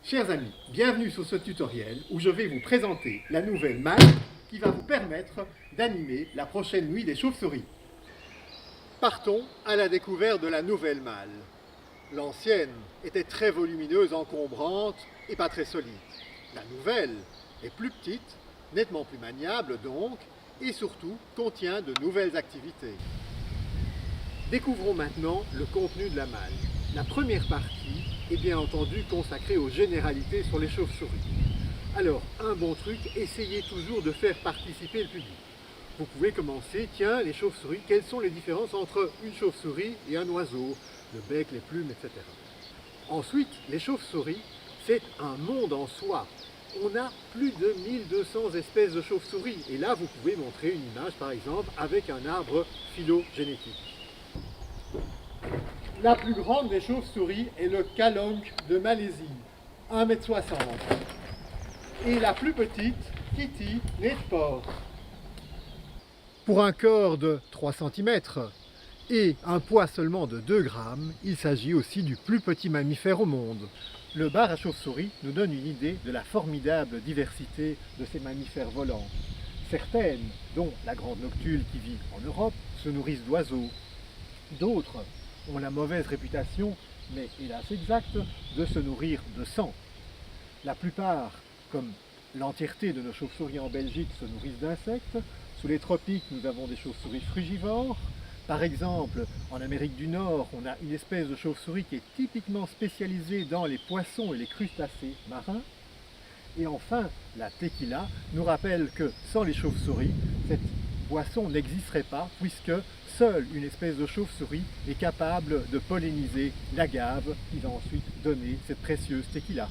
Chers amis, bienvenue sur ce tutoriel où je vais vous présenter la nouvelle malle qui va vous permettre d'animer la prochaine nuit des chauves-souris. Partons à la découverte de la nouvelle malle. L'ancienne était très volumineuse, encombrante et pas très solide. La nouvelle est plus petite, nettement plus maniable donc, et surtout contient de nouvelles activités. Découvrons maintenant le contenu de la malle. La première partie est bien entendu consacrée aux généralités sur les chauves-souris. Alors, un bon truc, essayez toujours de faire participer le public. Vous pouvez commencer, tiens, les chauves-souris, quelles sont les différences entre une chauve-souris et un oiseau, le bec, les plumes, etc. Ensuite, les chauves-souris, c'est un monde en soi. On a plus de 1200 espèces de chauves-souris. Et là, vous pouvez montrer une image, par exemple, avec un arbre phylogénétique. La plus grande des chauves-souris est le calonque de Malaisie, 1,60 m. Et la plus petite, Kitty, née de porc. Pour un corps de 3 cm et un poids seulement de 2 grammes, il s'agit aussi du plus petit mammifère au monde. Le bar à chauve-souris nous donne une idée de la formidable diversité de ces mammifères volants. Certaines, dont la grande noctule qui vit en Europe, se nourrissent d'oiseaux. D'autres ont la mauvaise réputation, mais hélas exacte, de se nourrir de sang. La plupart, comme l'entièreté de nos chauves-souris en Belgique, se nourrissent d'insectes. Sous les tropiques, nous avons des chauves-souris frugivores. Par exemple, en Amérique du Nord, on a une espèce de chauve-souris qui est typiquement spécialisée dans les poissons et les crustacés marins. Et enfin, la tequila nous rappelle que sans les chauves-souris, cette boisson n'existerait pas, puisque seule une espèce de chauve-souris est capable de polliniser l'agave qui va ensuite donner cette précieuse tequila.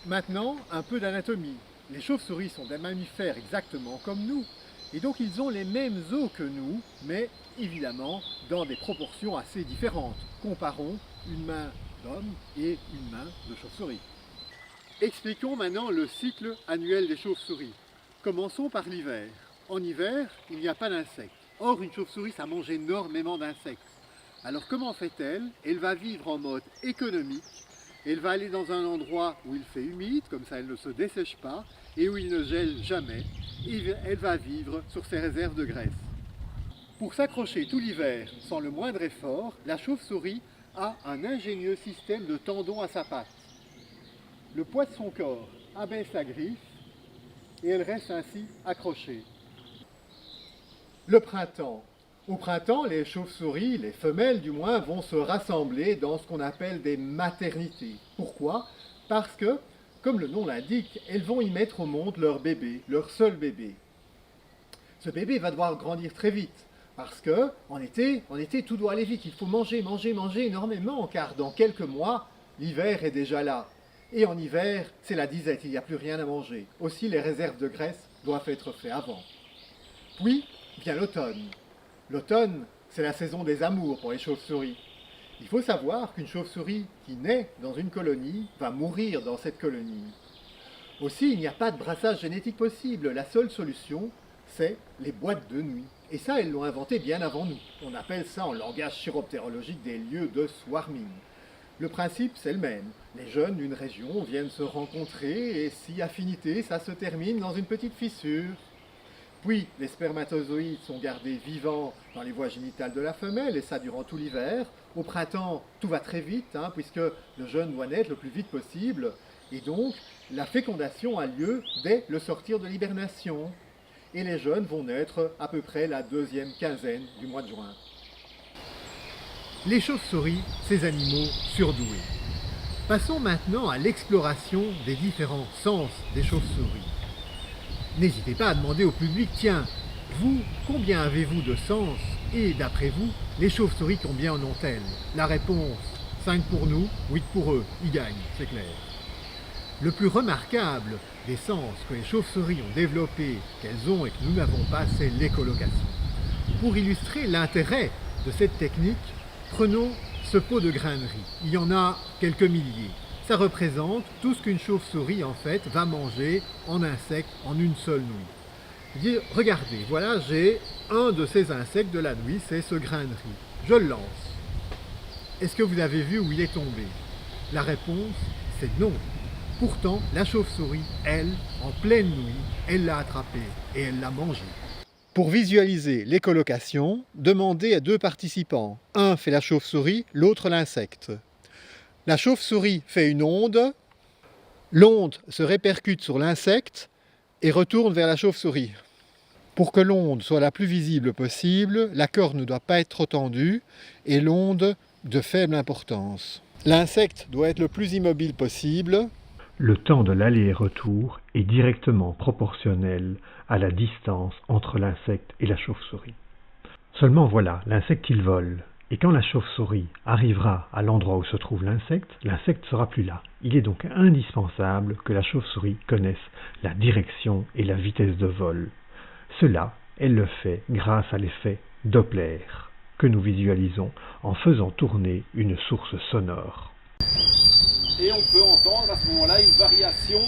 Maintenant, un peu d'anatomie. Les chauves-souris sont des mammifères exactement comme nous, et donc ils ont les mêmes os que nous, mais évidemment dans des proportions assez différentes. Comparons une main d'homme et une main de chauve-souris. Expliquons maintenant le cycle annuel des chauves-souris. Commençons par l'hiver. En hiver, il n'y a pas d'insectes. Or, une chauve-souris, ça mange énormément d'insectes. Alors comment fait-elle? Elle va vivre en mode économique. Elle va aller dans un endroit où il fait humide, comme ça elle ne se dessèche pas, et où il ne gèle jamais. Et elle va vivre sur ses réserves de graisse. Pour s'accrocher tout l'hiver sans le moindre effort, la chauve-souris a un ingénieux système de tendons à sa patte. Le poids de son corps abaisse la griffe et elle reste ainsi accrochée. Le printemps. Au printemps, les chauves-souris, les femelles du moins, vont se rassembler dans ce qu'on appelle des maternités. Pourquoi? Parce que, comme le nom l'indique, elles vont y mettre au monde leur bébé, leur seul bébé. Ce bébé va devoir grandir très vite, parce que en été, tout doit aller vite. Il faut manger énormément, car dans quelques mois, l'hiver est déjà là. Et en hiver, c'est la disette, il n'y a plus rien à manger. Aussi, les réserves de graisse doivent être faites avant. Puis vient l'automne. L'automne, c'est la saison des amours pour les chauves-souris. Il faut savoir qu'une chauve-souris qui naît dans une colonie va mourir dans cette colonie. Aussi, il n'y a pas de brassage génétique possible. La seule solution, c'est les boîtes de nuit. Et ça, elles l'ont inventé bien avant nous. On appelle ça en langage chiroptérologique des lieux de swarming. Le principe, c'est le même. Les jeunes d'une région viennent se rencontrer et si affinité, ça se termine dans une petite fissure. Puis, les spermatozoïdes sont gardés vivants dans les voies génitales de la femelle, et ça durant tout l'hiver. Au printemps, tout va très vite, puisque le jeune doit naître le plus vite possible. Et donc, la fécondation a lieu dès le sortir de l'hibernation. Et les jeunes vont naître à peu près la deuxième quinzaine du mois de juin. Les chauves-souris, ces animaux surdoués. Passons maintenant à l'exploration des différents sens des chauves-souris. N'hésitez pas à demander au public, tiens, vous, combien avez-vous de sens? Et d'après vous, les chauves-souris, combien en ont-elles? La réponse, 5 pour nous, 8 pour eux, ils gagnent, c'est clair. Le plus remarquable des sens que les chauves-souris ont développés, qu'elles ont et que nous n'avons pas, c'est l'écholocation. Pour illustrer l'intérêt de cette technique, prenons ce pot de grainerie. Il y en a quelques milliers. Ça représente tout ce qu'une chauve-souris en fait va manger en insectes en une seule nuit. Regardez, voilà, j'ai un de ces insectes de la nuit, c'est ce grain de riz. Je le lance. Est-ce que vous avez vu où il est tombé? La réponse, c'est non. Pourtant, la chauve-souris, elle, en pleine nuit, elle l'a attrapé et elle l'a mangé. Pour visualiser l'écholocation, demandez à deux participants. Un fait la chauve-souris, l'autre l'insecte. La chauve-souris fait une onde, l'onde se répercute sur l'insecte et retourne vers la chauve-souris. Pour que l'onde soit la plus visible possible, la corne ne doit pas être trop tendue et l'onde de faible importance. L'insecte doit être le plus immobile possible. Le temps de l'aller-retour est directement proportionnel à la distance entre l'insecte et la chauve-souris. Seulement voilà, l'insecte il vole, et quand la chauve-souris arrivera à l'endroit où se trouve l'insecte sera plus là. Il est donc indispensable que la chauve-souris connaisse la direction et la vitesse de vol. Cela, elle le fait grâce à l'effet Doppler, que nous visualisons en faisant tourner une source sonore. Et on peut entendre à ce moment-là une variation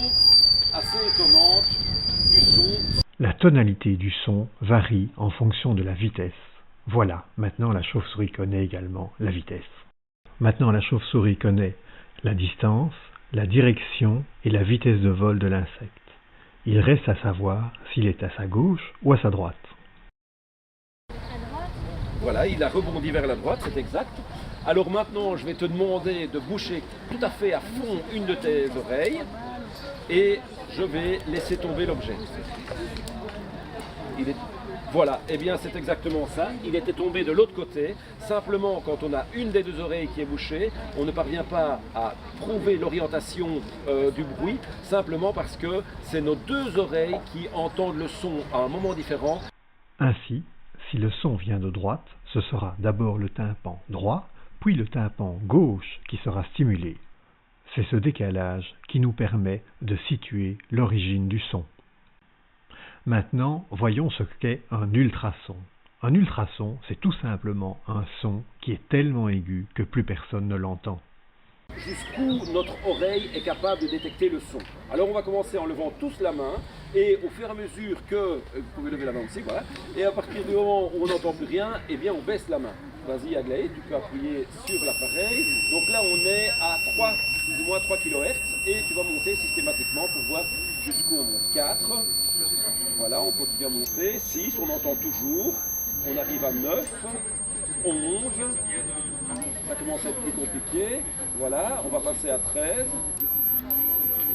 assez étonnante du son. La tonalité du son varie en fonction de la vitesse. Voilà, maintenant la chauve-souris connaît également la vitesse. Maintenant la chauve-souris connaît la distance, la direction et la vitesse de vol de l'insecte. Il reste à savoir s'il est à sa gauche ou à sa droite. Voilà, il a rebondi vers la droite, c'est exact. Alors maintenant, je vais te demander de boucher tout à fait à fond une de tes oreilles et je vais laisser tomber l'objet. Voilà, et bien c'est exactement ça. Il était tombé de l'autre côté. Simplement, quand on a une des deux oreilles qui est bouchée, on ne parvient pas à trouver l'orientation du bruit, simplement parce que c'est nos deux oreilles qui entendent le son à un moment différent. Ainsi, si le son vient de droite, ce sera d'abord le tympan droit, puis le tympan gauche qui sera stimulé. C'est ce décalage qui nous permet de situer l'origine du son. Maintenant, voyons ce qu'est un ultrason. Un ultrason, c'est tout simplement un son qui est tellement aigu que plus personne ne l'entend. Jusqu'où notre oreille est capable de détecter le son. Alors on va commencer en levant tous la main et au fur et à mesure que, vous pouvez lever la main aussi, voilà, et à partir du moment où on n'entend plus rien, eh bien on baisse la main. Vas-y Aglaé, tu peux appuyer sur l'appareil. Donc là on est à 3, plus ou moins 3 kHz et tu vas monter systématiquement pour voir jusqu'où on monte. 4, voilà, on continue à monter, 6, on entend toujours, on arrive à 9, 11, ça commence à être plus compliqué, voilà, on va passer à 13,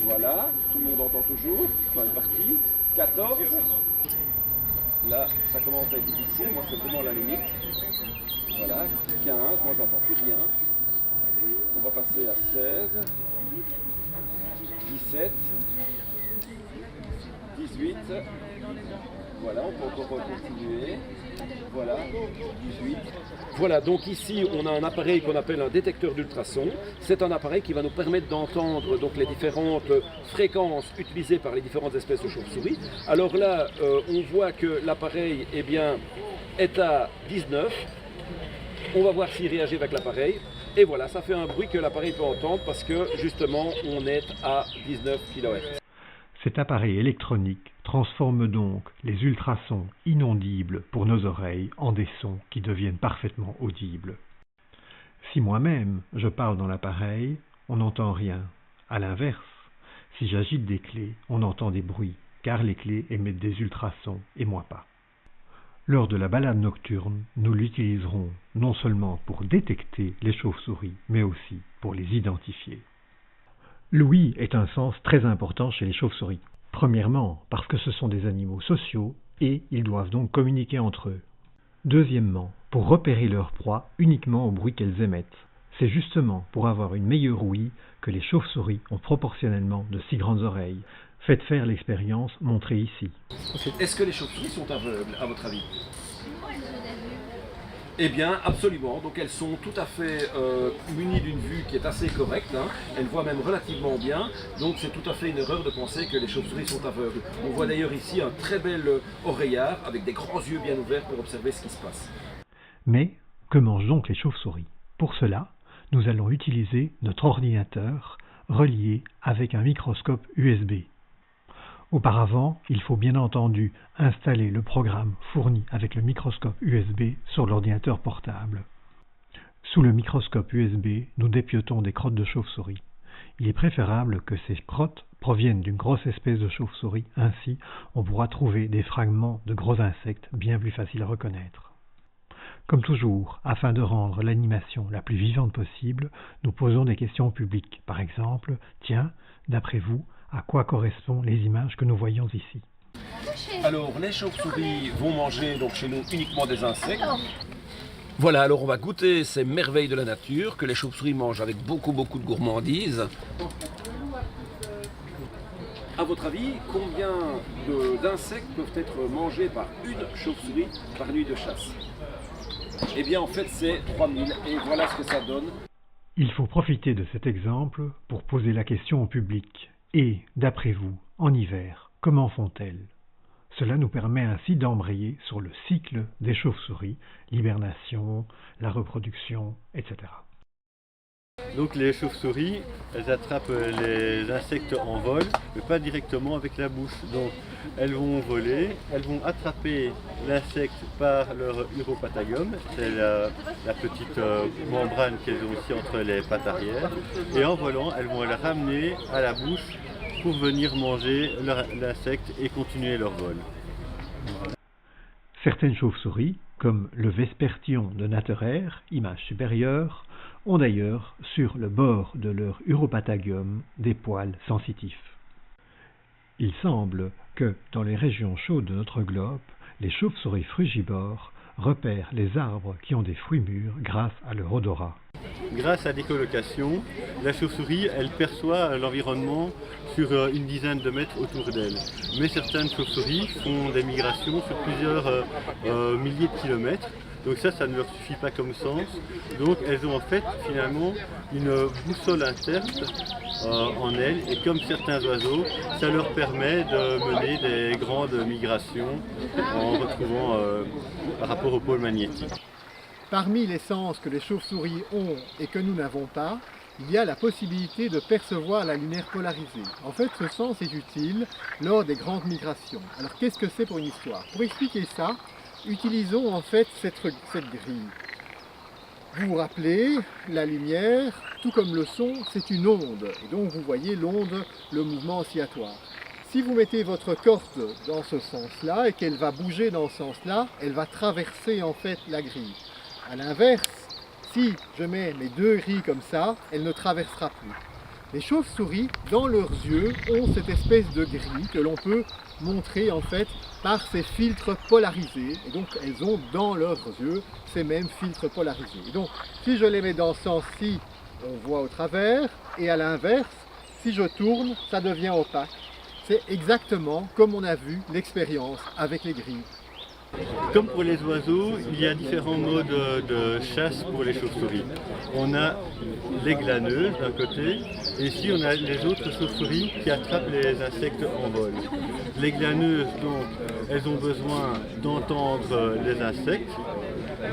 voilà, tout le monde entend toujours, enfin une partie, 14, là ça commence à être difficile, moi c'est vraiment la limite, voilà, 15, moi j'entends plus rien, on va passer à 16, 17, 18, voilà, on peut encore continuer, voilà, 18. Voilà, donc ici on a un appareil qu'on appelle un détecteur d'ultrasons. C'est un appareil qui va nous permettre d'entendre donc les différentes fréquences utilisées par les différentes espèces de chauves-souris. Alors là, on voit que l'appareil est à 19. On va voir s'il réagit avec l'appareil. Et voilà, ça fait un bruit que l'appareil peut entendre parce que justement on est à 19 kHz. Cet appareil électronique transforme donc les ultrasons inaudibles pour nos oreilles en des sons qui deviennent parfaitement audibles. Si moi-même je parle dans l'appareil, on n'entend rien. À l'inverse, si j'agite des clés, on entend des bruits, car les clés émettent des ultrasons et moi pas. Lors de la balade nocturne, nous l'utiliserons non seulement pour détecter les chauves-souris, mais aussi pour les identifier. L'ouïe est un sens très important chez les chauves-souris. Premièrement, parce que ce sont des animaux sociaux et ils doivent donc communiquer entre eux. Deuxièmement, pour repérer leur proie uniquement au bruit qu'elles émettent. C'est justement pour avoir une meilleure ouïe que les chauves-souris ont proportionnellement de si grandes oreilles. Faites faire l'expérience montrée ici. Est-ce que les chauves-souris sont aveugles, à votre avis? Eh bien, absolument. Donc elles sont tout à fait munies d'une vue qui est assez correcte. Hein. Elles voient même relativement bien. Donc c'est tout à fait une erreur de penser que les chauves-souris sont aveugles. On voit d'ailleurs ici un très bel oreillard avec des grands yeux bien ouverts pour observer ce qui se passe. Mais que mangent donc les chauves-souris? Pour cela, nous allons utiliser notre ordinateur relié avec un microscope USB. Auparavant, il faut bien entendu installer le programme fourni avec le microscope USB sur l'ordinateur portable. Sous le microscope USB, nous dépiotons des crottes de chauve-souris. Il est préférable que ces crottes proviennent d'une grosse espèce de chauve-souris, ainsi on pourra trouver des fragments de gros insectes bien plus faciles à reconnaître. Comme toujours, afin de rendre l'animation la plus vivante possible, nous posons des questions au public. Par exemple, tiens, d'après vous, à quoi correspondent les images que nous voyons ici? Alors, les chauves-souris vont manger donc chez nous uniquement des insectes. Voilà, alors on va goûter ces merveilles de la nature que les chauves-souris mangent avec beaucoup de gourmandise. À votre avis, combien d'insectes peuvent être mangés par une chauve-souris par nuit de chasse? Eh bien en fait c'est 3000 et voilà ce que ça donne. Il faut profiter de cet exemple pour poser la question au public. Et, d'après vous, en hiver, comment font-elles? Cela nous permet ainsi d'embrayer sur le cycle des chauves-souris, l'hibernation, la reproduction, etc. Donc les chauves-souris, elles attrapent les insectes en vol, mais pas directement avec la bouche. Donc elles vont voler, elles vont attraper l'insecte par leur uropatagium, c'est la petite membrane qu'elles ont aussi entre les pattes arrière, et en volant, elles vont la ramener à la bouche pour venir manger l'insecte et continuer leur vol. Certaines chauves-souris, comme le Vespertion de Natterer, image supérieure, ont d'ailleurs sur le bord de leur uropatagium des poils sensitifs. Il semble que dans les régions chaudes de notre globe, les chauves-souris frugivores repèrent les arbres qui ont des fruits mûrs grâce à leur odorat. Grâce à l'écholocation, la chauve-souris, elle perçoit l'environnement sur une dizaine de mètres autour d'elle. Mais certaines chauves-souris font des migrations sur plusieurs milliers de kilomètres. Donc ça ne leur suffit pas comme sens. Donc elles ont en fait finalement une boussole interne en elles. Et comme certains oiseaux, ça leur permet de mener des grandes migrations en retrouvant par rapport au pôle magnétique. Parmi les sens que les chauves-souris ont et que nous n'avons pas, il y a la possibilité de percevoir la lumière polarisée. En fait, ce sens est utile lors des grandes migrations. Alors qu'est-ce que c'est pour une histoire? Pour expliquer ça, utilisons en fait cette grille. Vous vous rappelez, la lumière, tout comme le son, c'est une onde. Et donc vous voyez l'onde, le mouvement oscillatoire. Si vous mettez votre corde dans ce sens-là et qu'elle va bouger dans ce sens-là, elle va traverser en fait la grille. A l'inverse, si je mets mes deux grilles comme ça, elle ne traversera plus. Les chauves-souris, dans leurs yeux, ont cette espèce de grille que l'on peut montrer en fait par ces filtres polarisés. Et donc elles ont dans leurs yeux ces mêmes filtres polarisés. Et donc si je les mets dans ce sens-ci, on voit au travers, et à l'inverse, si je tourne, ça devient opaque. C'est exactement comme on a vu l'expérience avec les grilles. Comme pour les oiseaux, il y a différents modes de chasse pour les chauves-souris. On a les glaneuses d'un côté, et ici on a les autres chauves-souris qui attrapent les insectes en vol. Les glaneuses, donc, elles ont besoin d'entendre les insectes,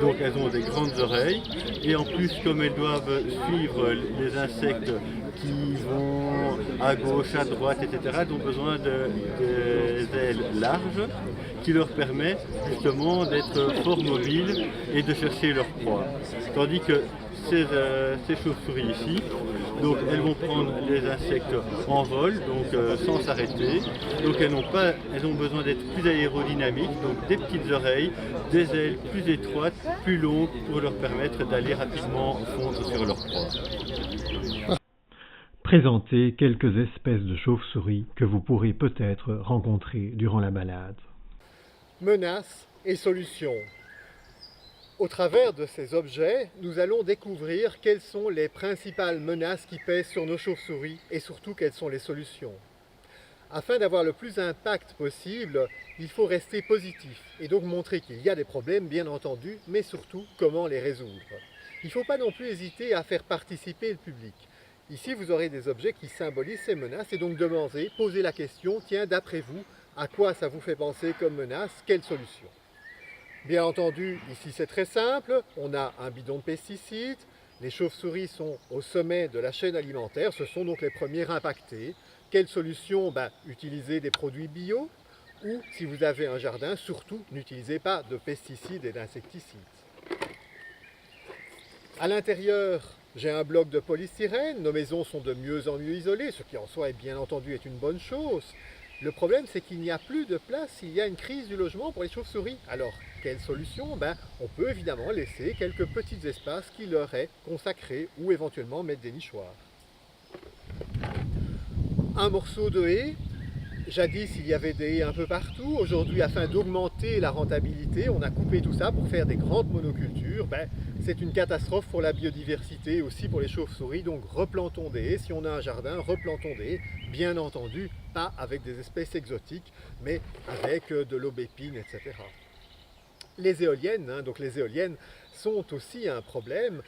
donc elles ont des grandes oreilles, et en plus comme elles doivent suivre les insectes qui vont à gauche, à droite, etc., elles ont besoin des ailes larges qui leur permettent justement d'être fort mobiles et de chercher leur proie. Tandis que ces chauves-souris ici, donc elles vont prendre les insectes en vol, donc sans s'arrêter. Donc elles ont besoin d'être plus aérodynamiques, donc des petites oreilles, des ailes plus étroites, plus longues pour leur permettre d'aller rapidement fondre sur leur proie. Présentez quelques espèces de chauves-souris que vous pourrez peut-être rencontrer durant la balade. Menaces et solutions. Au travers de ces objets, nous allons découvrir quelles sont les principales menaces qui pèsent sur nos chauves-souris et surtout quelles sont les solutions. Afin d'avoir le plus d'impact possible, il faut rester positif et donc montrer qu'il y a des problèmes, bien entendu, mais surtout comment les résoudre. Il ne faut pas non plus hésiter à faire participer le public. Ici, vous aurez des objets qui symbolisent ces menaces et donc posez la question, tiens, d'après vous, à quoi ça vous fait penser comme menace? Quelle solution? Bien entendu, ici c'est très simple, on a un bidon de pesticides, les chauves-souris sont au sommet de la chaîne alimentaire, ce sont donc les premiers impactés. Quelle solution? Utilisez des produits bio ou si vous avez un jardin, surtout n'utilisez pas de pesticides et d'insecticides. À l'intérieur, j'ai un bloc de polystyrène, nos maisons sont de mieux en mieux isolées, ce qui en soi, bien entendu, est une bonne chose. Le problème, c'est qu'il n'y a plus de place, il y a une crise du logement pour les chauves-souris. Alors, quelle solution? On peut évidemment laisser quelques petits espaces qui leur est consacrés ou éventuellement mettre des nichoirs. Un morceau de haie. Jadis, il y avait des haies un peu partout. Aujourd'hui, afin d'augmenter la rentabilité, on a coupé tout ça pour faire des grandes monocultures. C'est une catastrophe pour la biodiversité, aussi pour les chauves-souris. Donc, replantons des haies. Si on a un jardin, replantons des haies. Bien entendu, pas avec des espèces exotiques, mais avec de l'aubépine, etc. Les éoliennes, donc les éoliennes sont aussi un problème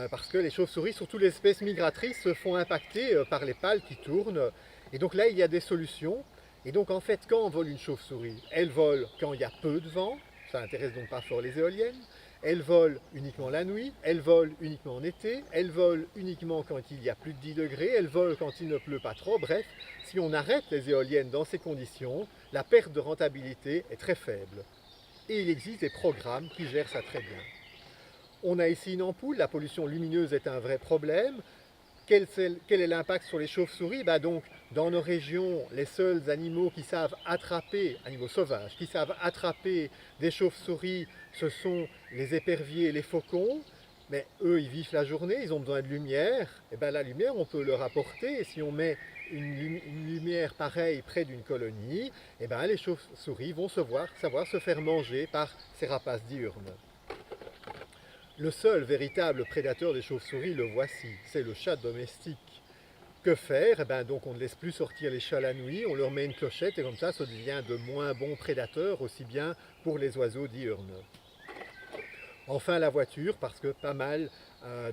parce que les chauves-souris, surtout les espèces migratrices, se font impacter par les pales qui tournent. Et donc là, il y a des solutions. Et donc en fait, quand on vole une chauve-souris, elle vole quand il y a peu de vent, ça n'intéresse donc pas fort les éoliennes. Elle vole uniquement la nuit, elle vole uniquement en été, elle vole uniquement quand il y a plus de 10 degrés, elle vole quand il ne pleut pas trop. Bref, si on arrête les éoliennes dans ces conditions, la perte de rentabilité est très faible. Et il existe des programmes qui gèrent ça très bien. On a ici une ampoule, la pollution lumineuse est un vrai problème. Quel est l'impact sur les chauves-souris? Donc, dans nos régions, les seuls animaux qui savent attraper, animaux sauvages, qui savent attraper des chauves-souris, ce sont les éperviers et les faucons. Mais eux, ils vivent la journée, ils ont besoin de lumière. Et la lumière, on peut leur apporter. Et si on met une lumière pareille près d'une colonie, les chauves-souris vont savoir se faire manger par ces rapaces diurnes. Le seul véritable prédateur des chauves-souris, le voici, c'est le chat domestique. Que faire? Donc on ne laisse plus sortir les chats la nuit, on leur met une clochette et comme ça devient de moins bons prédateurs, aussi bien pour les oiseaux diurnes. Enfin la voiture, parce que pas mal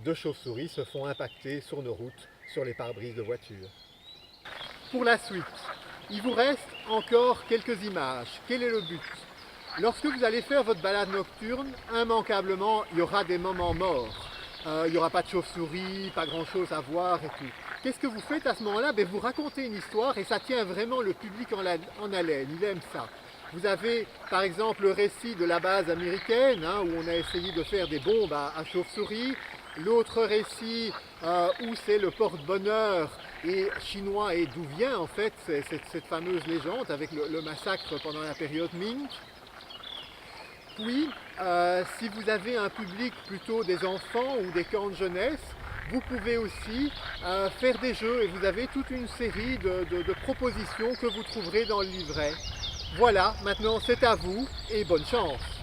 de chauves-souris se font impacter sur nos routes, sur les pare-brises de voitures. Pour la suite, il vous reste encore quelques images. Quel est le but? Lorsque vous allez faire votre balade nocturne, immanquablement, il y aura des moments morts. Il n'y aura pas de chauve-souris, pas grand-chose à voir et tout. Qu'est-ce que vous faites à ce moment-là? Vous racontez une histoire et ça tient vraiment le public en haleine, il aime ça. Vous avez par exemple le récit de la base américaine, où on a essayé de faire des bombes à chauve-souris. L'autre récit où c'est le porte-bonheur et chinois et d'où vient en fait cette fameuse légende avec le massacre pendant la période Ming. Puis, si vous avez un public plutôt des enfants ou des camps de jeunesse, vous pouvez aussi faire des jeux et vous avez toute une série de propositions que vous trouverez dans le livret. Voilà, maintenant c'est à vous et bonne chance!